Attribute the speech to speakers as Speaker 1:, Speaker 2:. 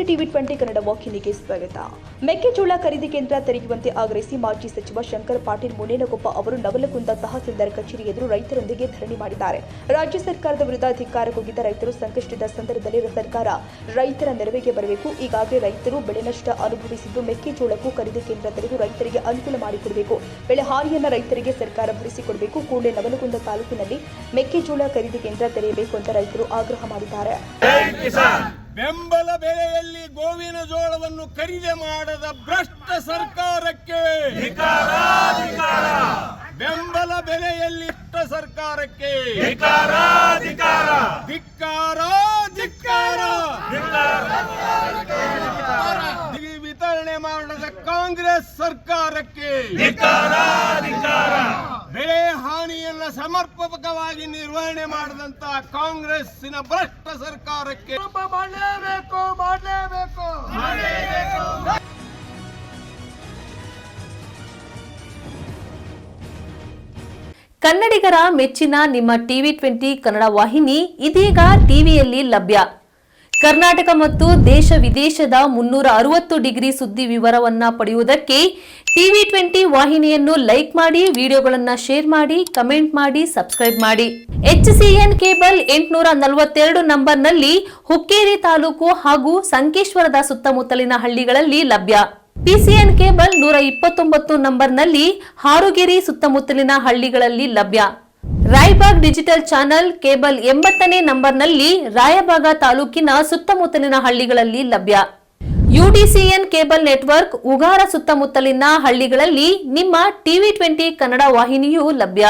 Speaker 1: TV 20 Kannada ವಾಹಿನಿಗೆ ಸ್ವಾಗತ. ಮೆಕ್ಕೆಜೋಳ ಖರೀದಿ ಕೇಂದ್ರ ತೆರೆಯುವಂತೆ ಆಗ್ರಹಿಸಿ ಮಾಜಿ ಸಚಿವ ಶಂಕರ್ ಪಾಟೀಲ್ ಮುನೇನಕೊಪ್ಪ ಅವರು ನವಲಗುಂದ ತಹಸೀಲ್ದಾರ್ ಕಚೇರಿ ಎದುರು ರೈತರೊಂದಿಗೆ ಧರಣಿ ಮಾಡಿದ್ದಾರೆ. ರಾಜ್ಯ ಸರ್ಕಾರದ ವಿರುದ್ಧ ಧಿಕ್ಕಾರಕ್ಕೋಗಿದ್ದ ರೈತರು ಸಂಕಷ್ಟದ ಸಂದರ್ಭದಲ್ಲಿ ಸರ್ಕಾರ ರೈತರ ನೆರವಿಗೆ ಬರಬೇಕು. ಈಗಾಗಲೇ ರೈತರು ಬೆಳೆ ನಷ್ಟ ಅನುಭವಿಸಿದ್ದು ಮೆಕ್ಕೆಜೋಳಕ್ಕೂ ಖರೀದಿ ಕೇಂದ್ರ ತೆರೆದು ರೈತರಿಗೆ ಅನುಕೂಲ ಮಾಡಿಕೊಡಬೇಕು. ಬೆಳೆ ಹಾನಿಯನ್ನು ರೈತರಿಗೆ ಸರ್ಕಾರ ಭರಿಸಿಕೊಡಬೇಕು. ಕೂಡಲೇ ನವಲಗುಂದ ತಾಲೂಕಿನಲ್ಲಿ ಮೆಕ್ಕೆಜೋಳ ಖರೀದಿ ಕೇಂದ್ರ ತೆರೆಯಬೇಕು ಅಂತ ರೈತರು ಆಗ್ರಹ ಮಾಡಿದ್ದಾರೆ.
Speaker 2: ಬೆಂಬಲ ಬೆಲೆಯಲ್ಲಿ ಗೋವಿನ ಜೋಳವನ್ನು ಖರೀದಿ ಮಾಡದ ಭ್ರಷ್ಟ ಸರ್ಕಾರಕ್ಕೆ ಬೆಂಬಲ ಬೆಲೆಯಲ್ಲಿ ಸರ್ಕಾರಕ್ಕೆ ವಿತರಣೆ ಮಾಡದ ಕಾಂಗ್ರೆಸ್ ಸರ್ಕಾರಕ್ಕೆ ಬೆಳೆ ಹಾನಿಯನ್ನ ಸಮರ್ಪಕವಾಗಿ ನಿರ್ವಹಣೆ ಮಾಡದಂತ ಕಾಂಗ್ರೆಸ್ಸಿನ ಭ್ರಷ್ಟ ಸರ್ಕಾರಕ್ಕೆ ಮಾಡಲೇಬೇಕು.
Speaker 3: ಕನ್ನಡಿಗರ ಮೆಚ್ಚಿನ ನಿಮ್ಮ ಟಿವಿ 20 ಕನ್ನಡ ವಾಹಿನಿ ಇದೀಗ ಟಿವಿಯಲ್ಲಿ ಲಭ್ಯ. ಕರ್ನಾಟಕ ಮತ್ತು ದೇಶ ವಿದೇಶದ 360 ಡಿಗ್ರಿ ಸುದ್ದಿ ವಿವರವನ್ನ ಪಡೆಯುವುದಕ್ಕೆ ಟಿವಿ 20 ವಾಹಿನಿಯನ್ನು ಲೈಕ್ ಮಾಡಿ, ವಿಡಿಯೋಗಳನ್ನು ಶೇರ್ ಮಾಡಿ, ಕಮೆಂಟ್ ಮಾಡಿ, ಸಬ್ಸ್ಕ್ರೈಬ್ ಮಾಡಿ. HCN ಕೇಬಲ್ 842 ನಂಬರ್ನಲ್ಲಿ ಹುಕ್ಕೇರಿ ತಾಲೂಕು ಹಾಗೂ ಸಂಕೇಶ್ವರದ ಸುತ್ತಮುತ್ತಲಿನ ಹಳ್ಳಿಗಳಲ್ಲಿ ಲಭ್ಯ. PCN ಕೇಬಲ್ 129 ನಂಬರ್ನಲ್ಲಿ ಹಾರುಗೆರೆ ಸುತ್ತಮುತ್ತಲಿನ ಹಳ್ಳಿಗಳಲ್ಲಿ ಲಭ್ಯ. ರಾಯಬಾಗ್ ಡಿಜಿಟಲ್ ಚಾನೆಲ್ ಕೇಬಲ್ 80ನೇ ನಂಬರ್ನಲ್ಲಿ ರಾಯಬಾಗ ತಾಲೂಕಿನ ಸುತ್ತಮುತ್ತಲಿನ ಹಳ್ಳಿಗಳಲ್ಲಿ ಲಭ್ಯ. UDCN ಕೇಬಲ್ ನೆಟ್ವರ್ಕ್ ಉಗಾರ ಸುತ್ತಮುತ್ತಲಿನ ಹಳ್ಳಿಗಳಲ್ಲಿ ನಿಮ್ಮ ಟಿವಿ 20 ಕನ್ನಡ ವಾಹಿನಿಯೂ ಲಭ್ಯ.